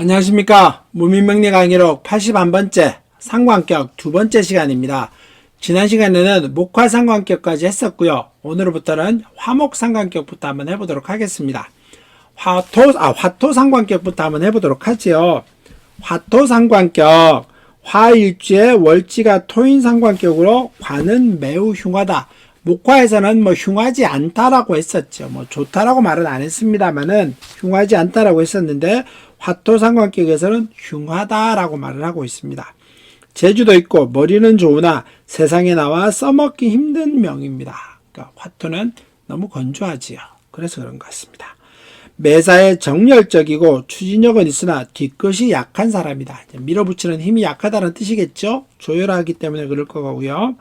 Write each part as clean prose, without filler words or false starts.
안녕하십니까. 무민명리 강의록 81번째 상관격 두 번째 시간입니다. 지난 시간에는 목화 상관격까지 했었고요. 오늘부터는 화목 상관격부터 한번 해보도록 하겠습니다. 화토 상관격부터 한번 해보도록 하지요. 화토 상관격, 화일주의 월지가 토인 상관격으로 관은 매우 흉하다. 목화에서는 흉하지 않다라고 했었죠. 좋다라고 말은 안 했습니다만은 흉하지 않다라고 했었는데 화토 상관격에서는 흉하다라고 말을 하고 있습니다. 재주도 있고 머리는 좋으나 세상에 나와 써먹기 힘든 명입니다. 그러니까 화토는 너무 건조하지요. 그래서 그런 것 같습니다. 매사에 정열적이고 추진력은 있으나 뒤끝이 약한 사람이다. 밀어붙이는 힘이 약하다는 뜻이겠죠. 조열하기 때문에 그럴 거고요.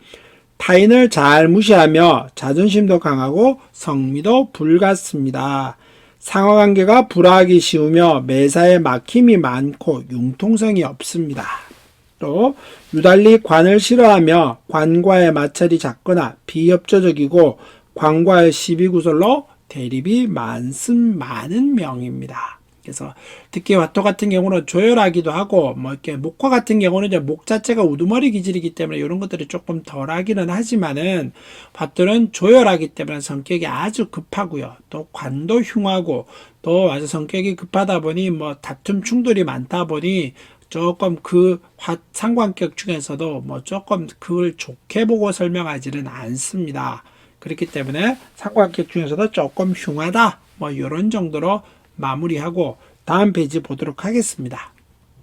타인을 잘 무시하며 자존심도 강하고 성미도 불같습니다. 상하관계가 불화하기 쉬우며 매사에 막힘이 많고 융통성이 없습니다. 또 유달리 관을 싫어하며 관과의 마찰이 작거나 비협조적이고 관과의 시비구설로 대립이 많은 명입니다. 그래서 특히 화토 같은 경우는 조열하기도 하고 이렇게 목화 같은 경우는 이제 목 자체가 우두머리 기질이기 때문에 이런 것들이 조금 덜하기는 하지만은 화토는 조열하기 때문에 성격이 아주 급하고요. 또 관도 흉하고 또 아주 성격이 급하다 보니 다툼 충돌이 많다 보니 조금 그 상관격 중에서도 조금 그걸 좋게 보고 설명하지는 않습니다. 그렇기 때문에 상관격 중에서도 조금 흉하다 이런 정도로 마무리하고 다음 페이지 보도록 하겠습니다.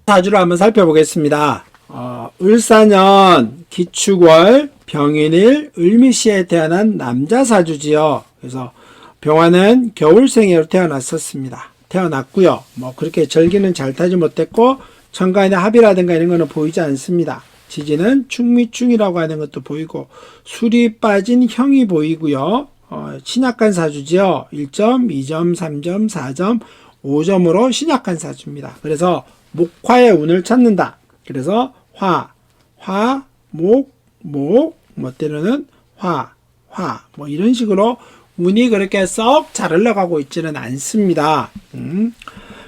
사주를 한번 살펴보겠습니다. 을사년 기축월 병인일 을미시에 태어난 남자 사주지요. 그래서 병화는 겨울생으로 태어났고요. 그렇게 절기는 잘 타지 못했고 천간의 합이라든가 이런 거는 보이지 않습니다. 지지는 충미충이라고 하는 것도 보이고 술이 빠진 형이 보이고요. 신약한 사주지요. 1점, 2점, 3점, 4점, 5점으로 신약한 사주입니다. 그래서 목화의 운을 찾는다. 그래서 때로는 이런 식으로 운이 그렇게 썩 잘 흘러가고 있지는 않습니다.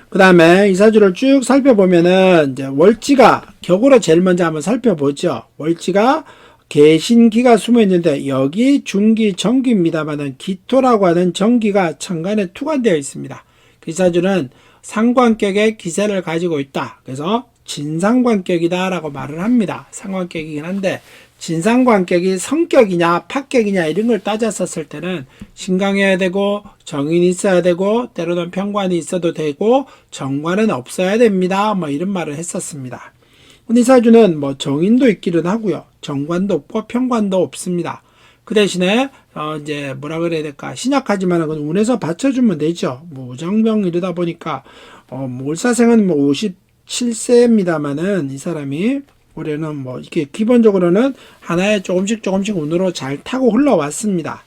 그 다음에 이 사주를 쭉 살펴보면은 이제 월지가 격으로 제일 먼저 한번 살펴보죠. 월지가 개신기가 숨어 있는데 여기 중기 정기입니다만은 기토라고 하는 정기가 천간에 투관되어 있습니다. 그 사주는 상관격의 기세를 가지고 있다. 그래서 진상관격이다 라고 말을 합니다. 상관격이긴 한데 진상관격이 성격이냐 파격이냐 이런 걸 따졌었을 때는 신강해야 되고 정인이 있어야 되고 때로는 편관이 있어도 되고 정관은 없어야 됩니다. 이런 말을 했었습니다. 이 사주는 정인도 있기는 하고요. 정관도 없고 편관도 없습니다. 그 대신에 이제 뭐라 그래야 될까 신약하지만 그건 운에서 받쳐주면 되죠. 우정병 이러다 보니까 을사생은 57세입니다만은 이 사람이 올해는 이렇게 기본적으로는 하나에 조금씩 운으로 잘 타고 흘러왔습니다.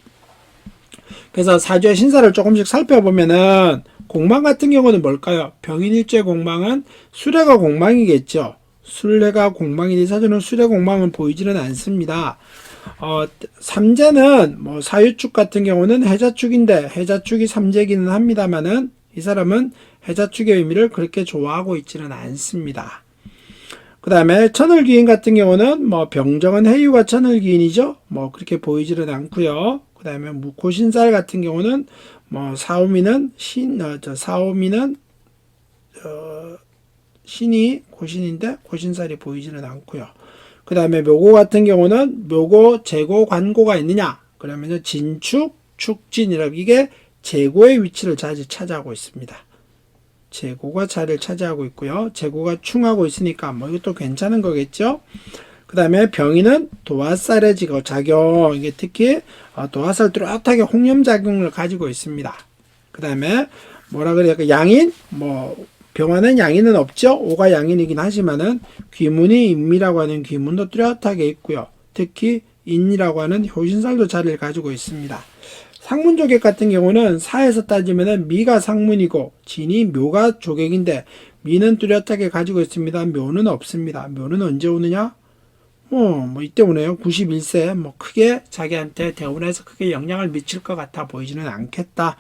그래서 사주의 신사를 조금씩 살펴보면은 공망 같은 경우는 뭘까요? 병인일주의 공망은 수레가 공망이겠죠. 수레가 공망이니 사주는 수레 공망은 보이지는 않습니다. 삼재는 사유축 같은 경우는 해자축인데 해자축이 삼재기는 합니다만은 이 사람은 해자축의 의미를 그렇게 좋아하고 있지는 않습니다. 그 다음에 천을귀인 같은 경우는 병정은 해유가 천을귀인이죠. 그렇게 보이지는 않고요. 그 다음에 고신살 같은 경우는 사오미는 신이 고신인데 고신살이 보이지는 않고요. 그 다음에 묘고 같은 경우는 묘고, 재고, 관고가 있느냐? 그러면 진축, 축진이라고 이게 재고의 위치를 자주 차지하고 있습니다. 재고가 자리를 차지하고 있고요. 재고가 충하고 있으니까 이것도 괜찮은 거겠죠. 그 다음에 병인은 도화살의 작용, 이게 특히 도화살 뚜렷하게 홍염작용을 가지고 있습니다. 그 다음에 뭐라 그래야 될까 양인 병화는 양인은 없죠. 오가 양인이긴 하지만은 귀문이 인미라고 하는 귀문도 뚜렷하게 있고요. 특히 인이라고 하는 효신살도 자리를 가지고 있습니다. 상문조객 같은 경우는 사에서 따지면은 미가 상문이고 진이 묘가 조객인데 미는 뚜렷하게 가지고 있습니다. 묘는 없습니다. 묘는 언제 오느냐? 이때 오네요. 91세. 크게 자기한테 대운에서 크게 영향을 미칠 것 같아 보이지는 않겠다.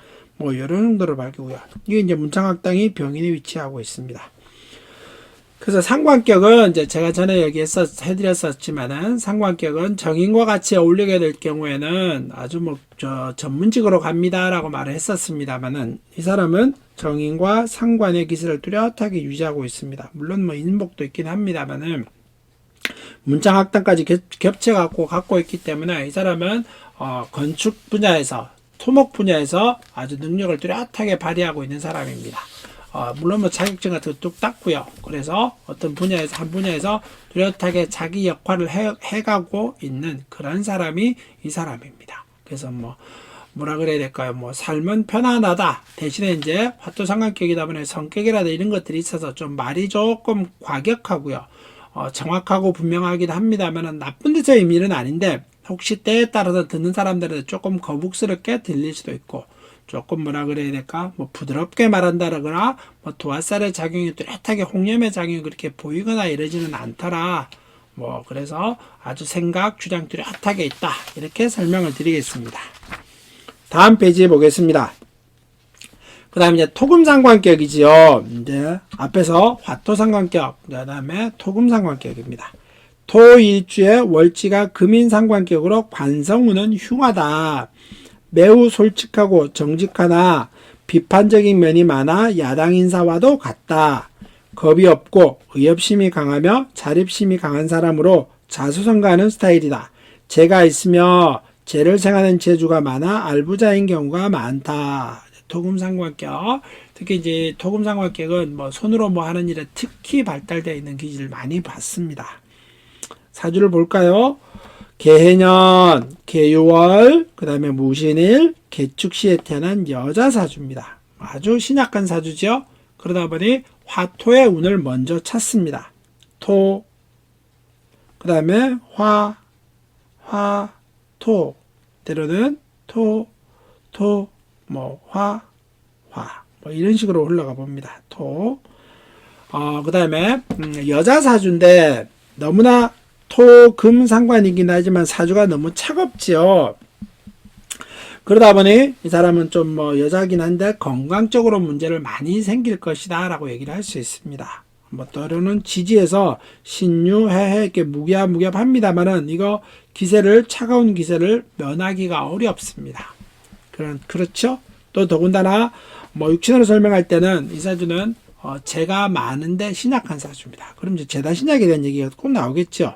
이런 정도로 밝히고요. 이게 이제 문창학당이 병인에 위치하고 있습니다. 그래서 상관격은 이제 제가 전에 해드렸었지만은 상관격은 정인과 같이 어울리게 될 경우에는 아주 전문직으로 갑니다라고 말을 했었습니다만은 이 사람은 정인과 상관의 기세를 뚜렷하게 유지하고 있습니다. 물론 인복도 있긴 합니다만은 문장학당까지 갖고 있기 때문에 이 사람은 건축 분야에서 토목 분야에서 아주 능력을 뚜렷하게 발휘하고 있는 사람입니다. 물론 자격증 같은 거 뚝 땄고요. 그래서 어떤 분야에서 한 분야에서 뚜렷하게 자기 역할을 해가고 있는 그런 사람이 이 사람입니다. 그래서 뭐라 그래야 될까요? 삶은 편안하다. 대신에 이제 화토상관격이다 보니 성격이라든지 이런 것들이 있어서 좀 말이 조금 과격하고요. 정확하고 분명하긴 합니다만 나쁜 데서의 의미는 아닌데 혹시 때에 따라서 듣는 사람들은 조금 거북스럽게 들릴 수도 있고 조금 뭐라 그래야 될까? 부드럽게 말한다거나 도화살의 작용이 뚜렷하게 홍염의 작용이 그렇게 보이거나 이러지는 않더라. 그래서 아주 생각, 주장 뚜렷하게 있다. 이렇게 설명을 드리겠습니다. 다음 페이지 보겠습니다. 그 다음에 이제 토금상관격이지요. 이제 앞에서 화토상관격, 그 다음에 토금상관격입니다. 토일주의 월지가 금인상관격으로 관성우는 흉하다. 매우 솔직하고 정직하나 비판적인 면이 많아 야당 인사와도 같다. 겁이 없고 의협심이 강하며 자립심이 강한 사람으로 자수성가하는 스타일이다. 재가 있으며 재를 생하는 재주가 많아 알부자인 경우가 많다. 토금상관격. 특히 이제 토금상관격은 손으로 하는 일에 특히 발달되어 있는 기질을 많이 봤습니다. 사주를 볼까요? 개해년, 개유월, 그 다음에 무신일, 개축시에 태어난 여자 사주입니다. 아주 신약한 사주죠. 그러다 보니 화토의 운을 먼저 찾습니다. 토, 그 다음에 화, 토, 때로는 토, 화, 이런 식으로 흘러가 봅니다. 토. 그 다음에 여자 사주인데 너무나 토, 금 상관이긴 하지만 사주가 너무 차갑지요. 그러다 보니 이 사람은 좀 여자긴 한데 건강적으로 문제를 많이 생길 것이다 라고 얘기를 할 수 있습니다. 때로는 지지에서 신유, 해해 이렇게 무기압 합니다만은 이거 차가운 기세를 면하기가 어렵습니다. 그렇죠? 또 더군다나 육신으로 설명할 때는 이 사주는 재가 많은데 신약한 사주입니다. 그럼 이제 재다신약에 대한 얘기가 꼭 나오겠죠.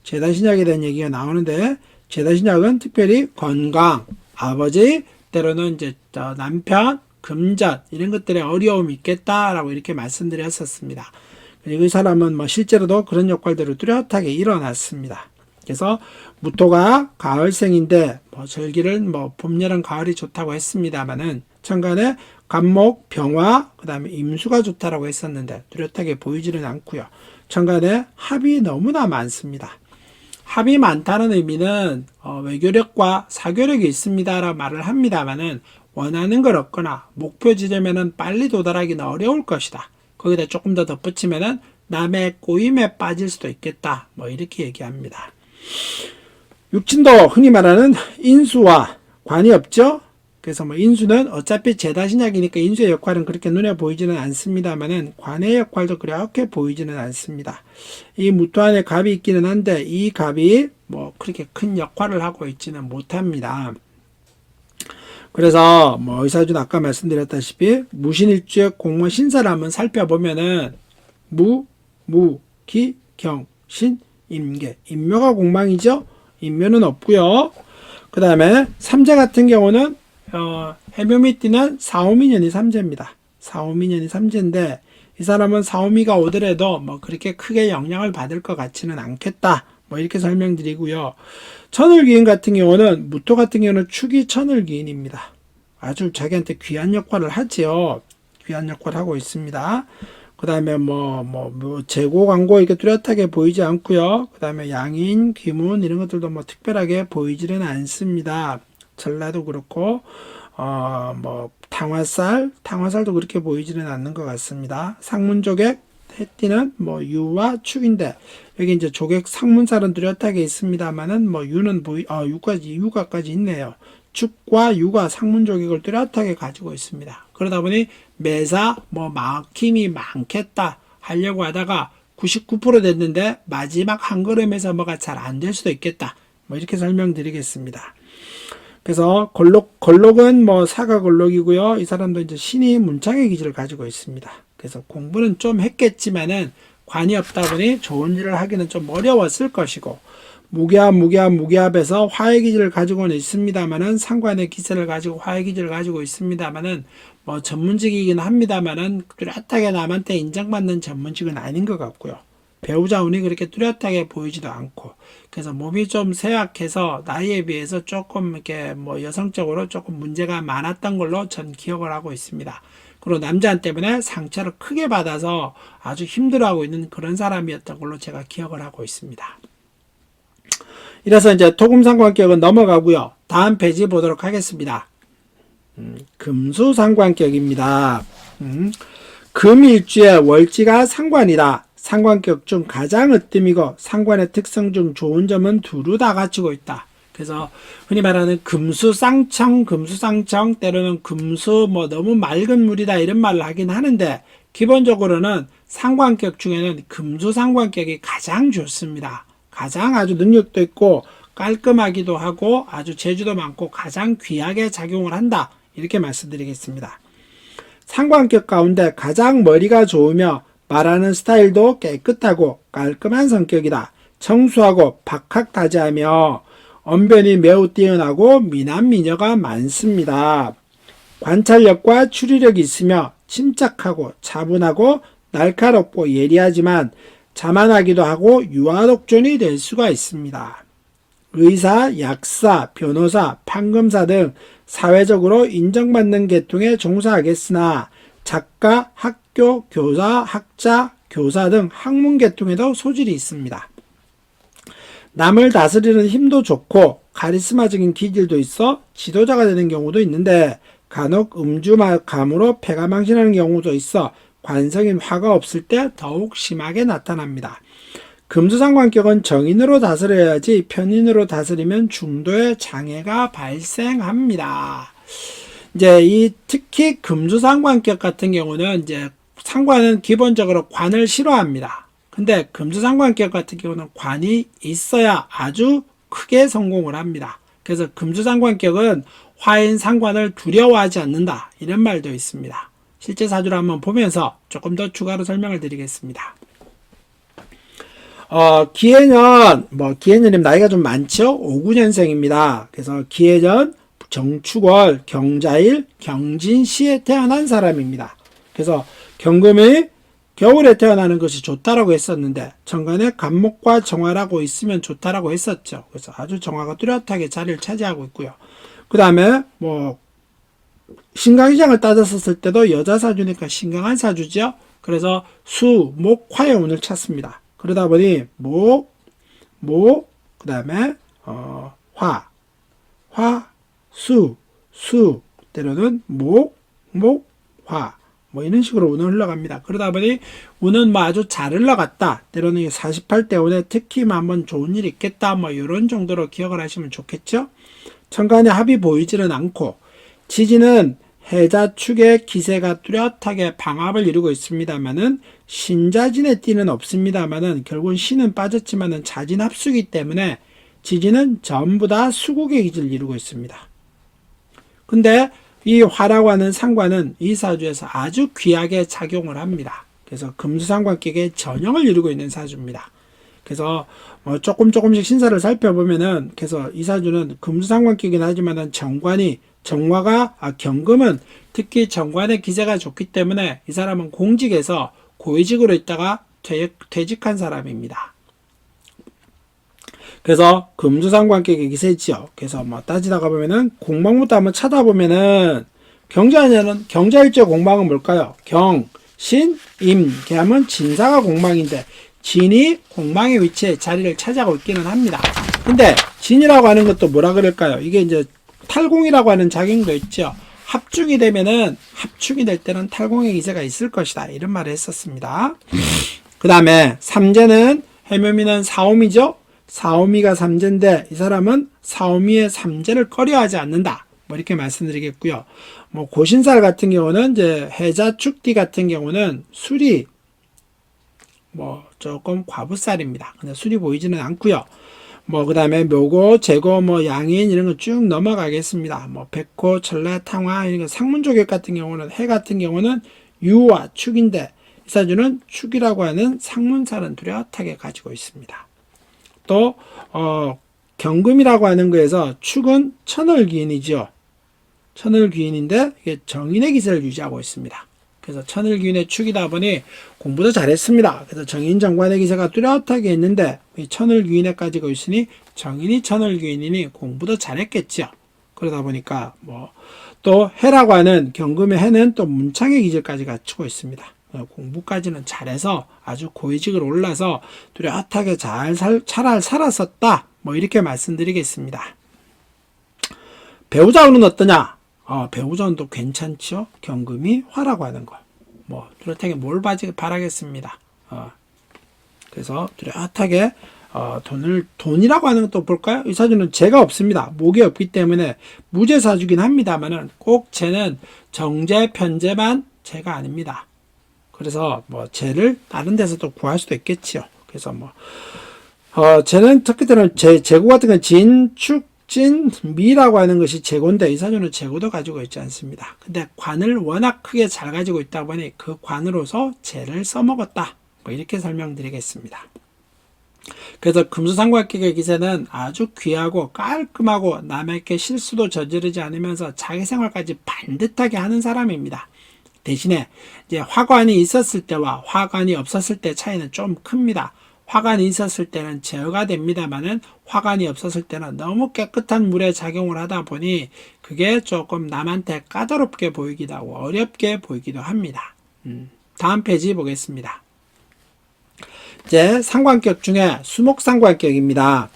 재다신약에 대한 얘기가 나오는데 재다신약은 특별히 건강, 아버지, 때로는 이제 남편, 금전 이런 것들에 어려움이 있겠다라고 이렇게 말씀드렸었습니다. 그리고 이 사람은 실제로도 그런 역할들을 뚜렷하게 일어났습니다. 그래서 무토가 가을생인데 절기를 봄, 여름, 가을이 좋다고 했습니다만은 천간에 간목, 병화, 그 다음에 임수가 좋다라고 했었는데 뚜렷하게 보이지는 않고요. 천간에 합이 너무나 많습니다. 합이 많다는 의미는 외교력과 사교력이 있습니다라고 말을 합니다만은 원하는 걸 얻거나 목표 지점에는 빨리 도달하기는 어려울 것이다. 거기다 조금 더 덧붙이면은 남의 꼬임에 빠질 수도 있겠다. 이렇게 얘기합니다. 육친도 흔히 말하는 인수와 관이 없죠. 그래서 인수는 어차피 재다신약이니까 인수의 역할은 그렇게 눈에 보이지는 않습니다만은 관의 역할도 그렇게 보이지는 않습니다. 이 무토 안에 갑이 있기는 한데 이 갑이 그렇게 큰 역할을 하고 있지는 못합니다. 그래서 의사주는 아까 말씀드렸다시피 무신일주의 공무원 신사를 한번 살펴보면은 기, 경, 신, 임계. 임묘가 공망이죠. 임묘는 없고요. 그 다음에 삼재 같은 경우는 해묘미띠는 사오미년이 삼재입니다. 사오미년이 삼재인데 이 사람은 사오미가 오더라도 그렇게 크게 영향을 받을 것 같지는 않겠다. 이렇게 설명드리고요. 천을기인 같은 경우는 무토 같은 경우는 축이 천을기인입니다. 아주 자기한테 귀한 역할을 하지요. 귀한 역할을 하고 있습니다. 그 다음에 재고 광고 이렇게 뚜렷하게 보이지 않고요. 그 다음에 양인, 귀문 이런 것들도 특별하게 보이지는 않습니다. 전라도 그렇고 탕화살도 그렇게 보이지는 않는 것 같습니다. 상문조객 해띠는 유와 축인데 여기 이제 조객 상문살은 뚜렷하게 있습니다만은 유는 유가까지 있네요. 축과 유가 상문조객을 뚜렷하게 가지고 있습니다. 그러다 보니 매사 막힘이 많겠다 하려고 하다가 99% 됐는데 마지막 한 걸음에서 뭐가 잘 안 될 수도 있겠다. 뭐 이렇게 설명드리겠습니다. 그래서 걸록은 뭐 사가 걸록이고요. 이 사람도 이제 신이 문창의 기질을 가지고 있습니다. 그래서 공부는 좀 했겠지만은 관이 없다 보니 좋은 일을 하기는 좀 어려웠을 것이고, 무기압에서 화의 기질을 가지고는 있습니다만은, 상관의 기세를 가지고 화의 기질을 가지고 있습니다만은, 뭐 전문직이긴 합니다만은 뚜렷하게 남한테 인정받는 전문직은 아닌 것 같고요. 배우자 운이 그렇게 뚜렷하게 보이지도 않고, 그래서 몸이 좀 쇠약해서 나이에 비해서 조금 이렇게 뭐 여성적으로 조금 문제가 많았던 걸로 전 기억을 하고 있습니다. 그리고 남자한 때문에 상처를 크게 받아서 아주 힘들어하고 있는 그런 사람이었던 걸로 제가 기억을 하고 있습니다. 이래서 이제 토금상관격은 넘어가고요. 다음 페이지 보도록 하겠습니다. 금수상관격입니다. 금일주의 월지가 상관이다. 상관격 중 가장 으뜸이고 상관의 특성 중 좋은 점은 두루 다 갖추고 있다. 그래서 흔히 말하는 금수쌍청 때로는 금수 뭐 너무 맑은 물이다 이런 말을 하긴 하는데, 기본적으로는 상관격 중에는 금수상관격이 가장 좋습니다. 가장 아주 능력도 있고 깔끔하기도 하고 아주 재주도 많고 가장 귀하게 작용을 한다. 이렇게 말씀드리겠습니다. 상관격 가운데 가장 머리가 좋으며 말하는 스타일도 깨끗하고 깔끔한 성격이다. 청수하고 박학다지하며 언변이 매우 뛰어나고 미남미녀가 많습니다. 관찰력과 추리력이 있으며 침착하고 차분하고 날카롭고 예리하지만 자만하기도 하고 유아독존이 될 수가 있습니다. 의사, 약사, 변호사, 판검사 등 사회적으로 인정받는 계통에 종사하겠으나 작가, 학교, 교사, 학자, 교사 등 학문 계통에도 소질이 있습니다. 남을 다스리는 힘도 좋고 카리스마적인 기질도 있어 지도자가 되는 경우도 있는데, 간혹 음주감으로 패가 망신하는 경우도 있어 관성인 화가 없을 때 더욱 심하게 나타납니다. 금수상관격은 정인으로 다스려야지 편인으로 다스리면 중도의 장애가 발생합니다. 이제 특히 금수상관격 같은 경우는 이제 상관은 기본적으로 관을 싫어합니다. 근데 금수상관격 같은 경우는 관이 있어야 아주 크게 성공을 합니다. 그래서 금수상관격은 화인 상관을 두려워하지 않는다. 이런 말도 있습니다. 실제 사주를 한번 보면서 조금 더 추가로 설명을 드리겠습니다. 기해년 나이가 좀 많죠? 59년생입니다. 그래서 기해년, 정축월, 경자일, 경진시에 태어난 사람입니다. 그래서 경금이 겨울에 태어나는 것이 좋다라고 했었는데, 정관에 간목과 정화라고 있으면 좋다라고 했었죠. 그래서 아주 정화가 뚜렷하게 자리를 차지하고 있고요. 그 다음에 신강시장을 따졌었을 때도 여자 사주니까 신강한 사주죠. 그래서 수, 목, 화의 운을 찾습니다. 그러다 보니 그 다음에 수, 때로는 화, 이런 식으로 운은 흘러갑니다. 그러다 보니 운은 아주 잘 흘러갔다. 때로는 48대 운에 특히 한번 좋은 일이 있겠다. 이런 정도로 기억을 하시면 좋겠죠. 천간에 합이 보이지는 않고, 지지는 해자축의 기세가 뚜렷하게 방합을 이루고 있습니다만은 신자진의 띠는 없습니다만은 결국은 신은 빠졌지만은 자진 합수이기 때문에 지지는 전부 다 수국의 기질을 이루고 있습니다. 근데 이 화라고 하는 상관은 이 사주에서 아주 귀하게 작용을 합니다. 그래서 금수상관격의 전형을 이루고 있는 사주입니다. 그래서 조금씩 신사를 살펴보면은, 그래서 이 사주는 금수상관격이긴 하지만은 경금은 특히 정관의 기세가 좋기 때문에 이 사람은 공직에서 고위직으로 있다가 퇴직한 사람입니다. 그래서 금수상관격의 기세지요. 그래서 따지다가 보면은 공방부터 한번 찾아보면은 경자일주의 공방은 뭘까요? 경, 신, 임, 하면 진사가 공방인데 진이 공방의 위치에 자리를 차지하고 있기는 합니다. 근데 진이라고 하는 것도 뭐라 그럴까요? 이게 이제 탈공이라고 하는 작용도 있죠. 합중이 되면은, 합축이 될 때는 탈공의 기세가 있을 것이다. 이런 말을 했었습니다. 그 다음에 삼재는 해묘미는 사오미죠. 사오미가 삼재인데 이 사람은 사오미의 삼재를 꺼려하지 않는다. 이렇게 말씀드리겠고요. 고신살 같은 경우는 이제 해자축띠 같은 경우는 술이 조금 과부살입니다. 근데 술이 보이지는 않고요. 뭐 그다음에 묘고, 재고, 뭐 양인 이런 거 쭉 넘어가겠습니다. 뭐 백호, 천래, 탕화 이런 거 상문조격 같은 경우는 해 같은 경우는 유와 축인데 이 사주는 축이라고 하는 상문살은 뚜렷하게 가지고 있습니다. 또 경금이라고 하는 거에서 축은 천을귀인이죠. 천을귀인인데 이게 정인의 기세를 유지하고 있습니다. 그래서 천을귀인의 축이다 보니 공부도 잘했습니다. 그래서 정인정관의 기세가 뚜렷하게 있는데 이 천을귀인에 가지고 있으니 정인이 천을귀인이니 공부도 잘했겠죠. 그러다 보니까 뭐 또 해라고 하는 경금의 해는 또 문창의 기질까지 갖추고 있습니다. 공부까지는 잘해서 아주 고위직을 올라서 뚜렷하게 잘 살았었다. 뭐 이렇게 말씀드리겠습니다. 배우자 운은 어떠냐? 배우자 운도 괜찮죠. 경금이 화라고 하는 거. 뭐 뚜렷하게 뭘 바라겠습니다. 그래서 뚜렷하게 돈이라고 하는 것도 볼까요? 이 사주는 재가 없습니다. 목이 없기 때문에 무재 사주긴 합니다만은 꼭 재는 정재, 편재만 재가 아닙니다. 그래서 뭐 재를 다른 데서도 구할 수도 있겠지요. 그래서 뭐 재는 특히들은 재고 같은 건 진, 축, 진, 미라고 하는 것이 재고인데 이 사주는 재고도 가지고 있지 않습니다. 근데 관을 워낙 크게 잘 가지고 있다 보니 그 관으로서 재를 써먹었다. 뭐 이렇게 설명드리겠습니다. 그래서 금수상관격의 기세는 아주 귀하고 깔끔하고 남에게 실수도 저지르지 않으면서 자기 생활까지 반듯하게 하는 사람입니다. 대신에 이제 화관이 있었을 때와 화관이 없었을 때 차이는 좀 큽니다. 화관이 있었을 때는 제어가 됩니다만은 화관이 없었을 때는 너무 깨끗한 물에 작용을 하다 보니 그게 조금 남한테 까다롭게 보이기도 하고 어렵게 보이기도 합니다. 다음 페이지 보겠습니다. 이제 상관격 중에 수목상관격입니다.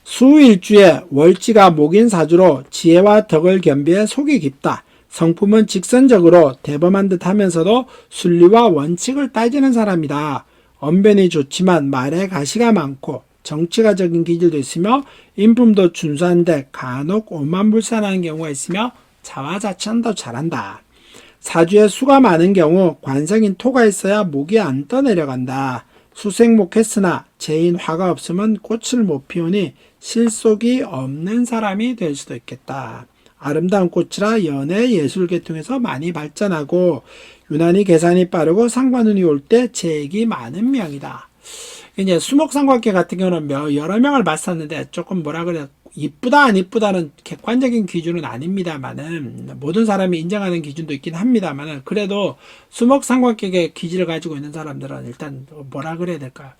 수일주에 월지가 목인 사주로 지혜와 덕을 겸비해 속이 깊다. 성품은 직선적으로 대범한 듯 하면서도 순리와 원칙을 따지는 사람이다. 언변이 좋지만 말에 가시가 많고 정치가적인 기질도 있으며 인품도 준수한데 간혹 오만불산하는 경우가 있으며 자화자찬도 잘한다. 사주에 수가 많은 경우 관성인 토가 있어야 목이 안 떠내려간다. 수생목했으나 재인 화가 없으면 꽃을 못 피우니 실속이 없는 사람이 될 수도 있겠다. 아름다운 꽃이라 연애 예술 계통에서 많이 발전하고 유난히 계산이 빠르고 상관운이 올 때 재익이 많은 명이다. 이제 수목상관계 같은 경우는 여러 명을 봤었는데 조금 뭐라 그래야 이쁘다 안 이쁘다는 객관적인 기준은 아닙니다만은 모든 사람이 인정하는 기준도 있긴 합니다만은 그래도 수목상관격의 기질을 가지고 있는 사람들은 일단 뭐라 그래야 될까요?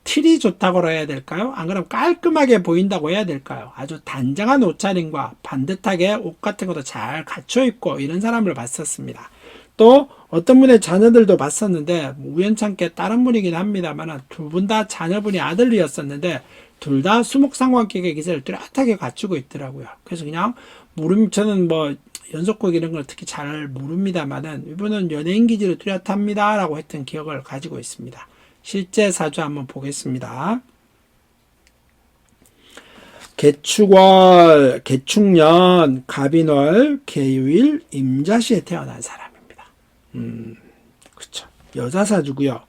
틀이 좋다고 해야 될까요? 안 그러면 깔끔하게 보인다고 해야 될까요? 아주 단정한 옷차림과 반듯하게 옷 같은 것도 잘 갖춰 입고 이런 사람을 봤었습니다. 또 어떤 분의 자녀들도 봤었는데 우연찮게 다른 분이긴 합니다만 두 분 다 자녀분이 아들이었었는데 둘 다 수목상관격의 기세를 뚜렷하게 갖추고 있더라고요. 그래서 그냥 저는 뭐 연속곡 이런 걸 특히 잘 모릅니다만은 이분은 연예인 기질을 뚜렷합니다 라고 했던 기억을 가지고 있습니다. 실제 사주 한번 보겠습니다. 개축월, 개축년, 갑인월, 개유일, 임자시에 태어난 사람입니다. 그쵸. 여자 사주고요.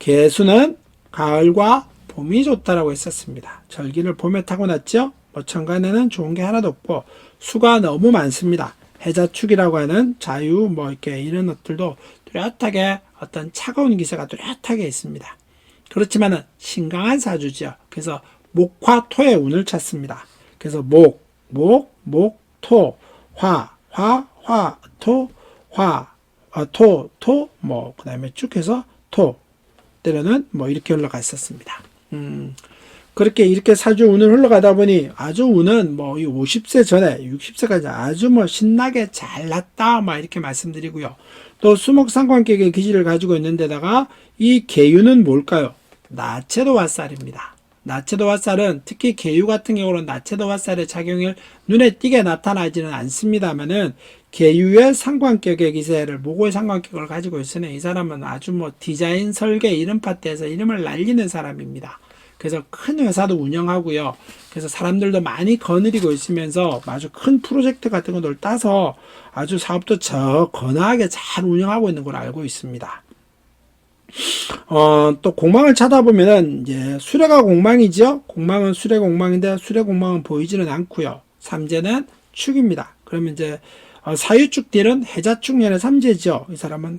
개수는 가을과 봄이 좋다라고 했었습니다. 절기를 봄에 타고났죠. 천간에는 좋은 게 하나도 없고 수가 너무 많습니다. 해자축이라고 하는 자유 이렇게 이런 것들도 뚜렷하게 어떤 차가운 기세가 뚜렷하게 있습니다. 그렇지만은 신강한 사주죠. 그래서 목화 토의 운을 찾습니다. 그래서 토, 토, 그 다음에 쭉 해서 토, 때로는 이렇게 흘러가 있었습니다. 그렇게 이렇게 사주 운을 흘러가다 보니 아주 운은 50세 전에 60세까지 아주 신나게 잘 났다, 이렇게 말씀드리고요. 또 수목상관격의 기질을 가지고 있는데다가 이 개유는 뭘까요? 나체도화살입니다. 나체도화살은 특히 개유 같은 경우는 나체도화살의 작용을 눈에 띄게 나타나지는 않습니다만은 개유의 상관격의 기세를 모고의 상관격을 가지고 있으니 이 사람은 아주 디자인 설계 이런 파트에서 이름을 날리는 사람입니다. 그래서 큰 회사도 운영하고요. 그래서 사람들도 많이 거느리고 있으면서 아주 큰 프로젝트 같은 것들 따서 아주 사업도 건하게 잘 운영하고 있는 걸 알고 있습니다. 또 공망을 찾아보면은 이제 수레가 공망이죠. 공망은 수레 공망인데 수레 공망은 보이지는 않고요. 삼재는 축입니다. 그러면 이제 사유축 딜은 해자축년의 삼재죠. 이 사람은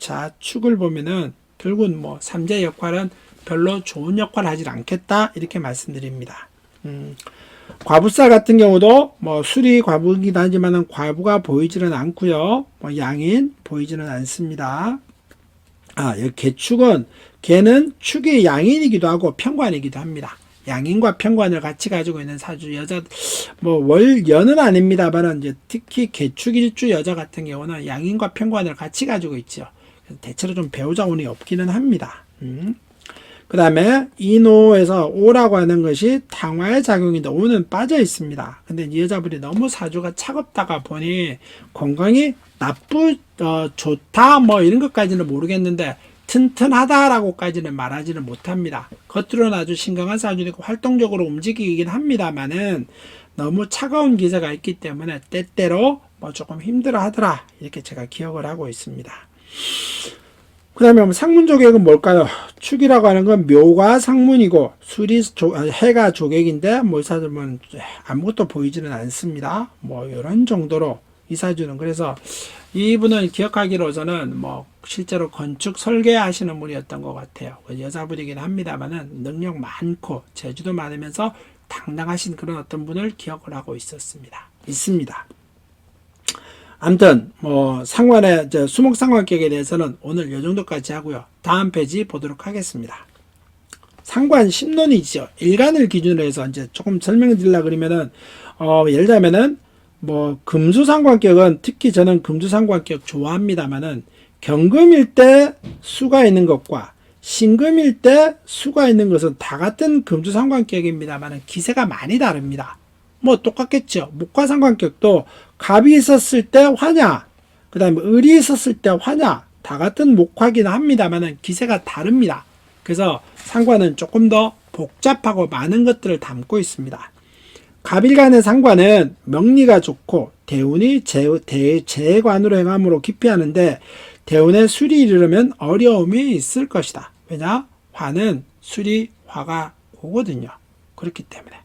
해자축을 보면은 결국은 뭐 삼재 역할은 별로 좋은 역할을 하질 않겠다 이렇게 말씀드립니다. 과부살 같은 경우도 뭐 술이 과부이긴 하지만은 과부가 보이지는 않고요. 뭐 양인 보이지는 않습니다. 여기 개축은 개는 축이 양인이기도 하고 편관이기도 합니다. 양인과 편관을 같이 가지고 있는 사주 여자 뭐 월연은 아닙니다만은 이제 특히 개축일주 여자 같은 경우는 양인과 편관을 같이 가지고 있죠. 대체로 좀 배우자 운이 없기는 합니다. 그 다음에 인오에서 오라고 하는 것이 탕화의 작용인데 오는 빠져 있습니다. 근데 이 여자분이 너무 사주가 차갑다가 보니 건강이 좋다 뭐 이런 것까지는 모르겠는데 튼튼하다라고까지는 말하지는 못합니다. 겉으로는 아주 신강한 사주이고 활동적으로 움직이긴 합니다만은 너무 차가운 기세가 있기 때문에 때때로 뭐 조금 힘들어 하더라 이렇게 제가 기억을 하고 있습니다. 그 다음에 상문조객은 뭘까요? 축이라고 하는 건 묘가 상문이고 해가 조객인데 뭐 이 사주는 아무것도 보이지는 않습니다. 뭐 이런 정도로 이 사주는 그래서 이분은 기억하기로서는 뭐 실제로 건축 설계하시는 분이었던 것 같아요. 여자분이긴 합니다만은 능력 많고 재주도 많으면서 당당하신 그런 어떤 분을 기억을 하고 있습니다. 아무튼 뭐 상관의 수목상관격에 대해서는 오늘 이 정도까지 하고요. 다음 페이지 보도록 하겠습니다. 상관 10논이죠. 일간을 기준으로 해서 이제 조금 설명드리려 그러면은 예를 들면은 뭐 금수상관격은 특히 저는 금수상관격 좋아합니다만은 경금일 때 수가 있는 것과 신금일 때 수가 있는 것은 다 같은 금수상관격입니다만은 기세가 많이 다릅니다. 뭐 똑같겠죠. 목화상관격도 갑이 있었을 때 화냐, 그 다음에 을이 있었을 때 화냐, 다 같은 목화긴 합니다만은 기세가 다릅니다. 그래서 상관은 조금 더 복잡하고 많은 것들을 담고 있습니다. 갑일간의 상관은 명리가 좋고 대운이 재관으로 행함으로 기피하는데 대운에 술이 이르려면 어려움이 있을 것이다. 왜냐? 화는 술이 화가 오거든요. 그렇기 때문에.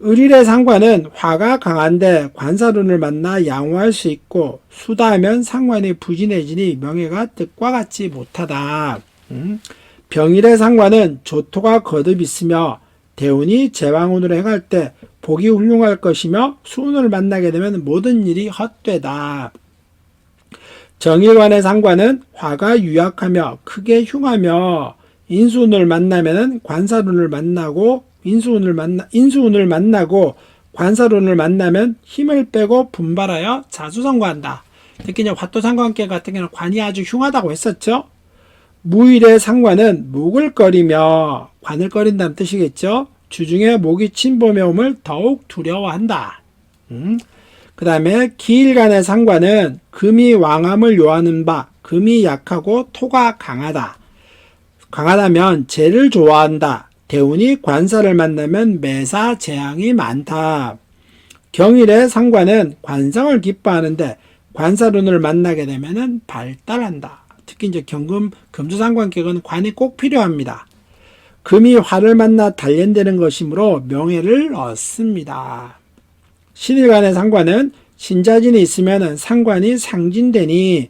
을일의 상관은 화가 강한데 관사론을 만나 양호할 수 있고 수다하면 상관이 부진해지니 명예가 뜻과 같지 못하다. 병일의 상관은 조토가 거듭 있으며 대운이 제왕운으로 행할 때 복이 훌륭할 것이며 수운을 만나게 되면 모든 일이 헛되다. 정일관의 상관은 화가 유약하며 크게 흉하며 인수운을 만나면 관사론을 만나고 인수운을 만나고 관사론을 만나면 힘을 빼고 분발하여 자수성가한다. 특히 이제 화토상관계 같은 경우는 관이 아주 흉하다고 했었죠. 무일의 상관은 목을 꺼리며 관을 꺼린다는 뜻이겠죠. 주중에 목이 침범해옴을 더욱 두려워한다. 그 다음에 기일간의 상관은 금이 왕함을 요하는 바 금이 약하고 토가 강하다면 재를 좋아한다. 대운이 관사를 만나면 매사 재앙이 많다. 경일의 상관은 관성을 기뻐하는데 관사론을 만나게 되면 발달한다. 특히 이제 금수상관격은 관이 꼭 필요합니다. 금이 화를 만나 단련되는 것이므로 명예를 얻습니다. 신일간의 상관은 신자진이 있으면 상관이 상진되니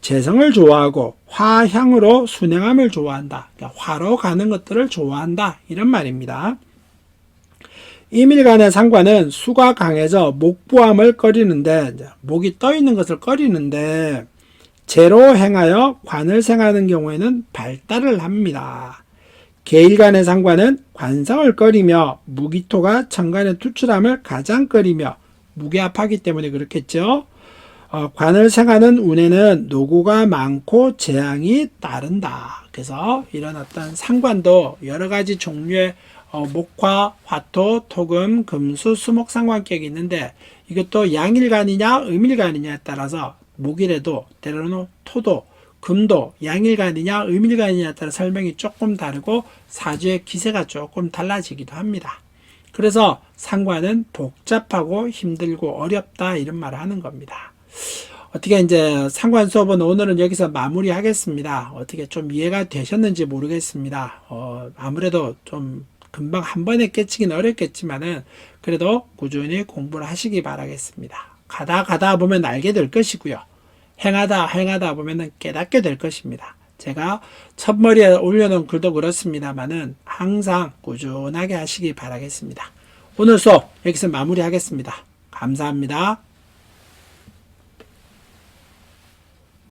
재성을 좋아하고 화향으로 순행함을 좋아한다. 그러니까 화로 가는 것들을 좋아한다. 이런 말입니다. 임일간의 상관은 수가 강해져 목부함을 꺼리는데 목이 떠 있는 것을 꺼리는데 재로 행하여 관을 생하는 경우에는 발달을 합니다. 계일간의 상관은 관성을 꺼리며 무기토가 천간의 투출함을 가장 꺼리며 무게압하기 때문에 그렇겠죠. 관을 생하는 운에는 노고가 많고 재앙이 따른다. 그래서 이런 어떤 상관도 여러 가지 종류의 목화, 화토, 토금, 금수, 수목 상관격이 있는데 이것도 양일간이냐 음일간이냐에 따라서 목일에도 때로는 토도 금도 양일간이냐 음일간이냐에 따라 설명이 조금 다르고 사주의 기세가 조금 달라지기도 합니다. 그래서 상관은 복잡하고 힘들고 어렵다 이런 말을 하는 겁니다. 어떻게 이제 상관 수업은 오늘은 여기서 마무리하겠습니다. 어떻게 좀 이해가 되셨는지 모르겠습니다. 아무래도 좀 금방 한 번에 깨치기는 어렵겠지만은 그래도 꾸준히 공부를 하시기 바라겠습니다. 가다 보면 알게 될 것이고요. 행하다 보면은 깨닫게 될 것입니다. 제가 첫머리에 올려놓은 글도 그렇습니다만은 항상 꾸준하게 하시기 바라겠습니다. 오늘 수업 여기서 마무리하겠습니다. 감사합니다.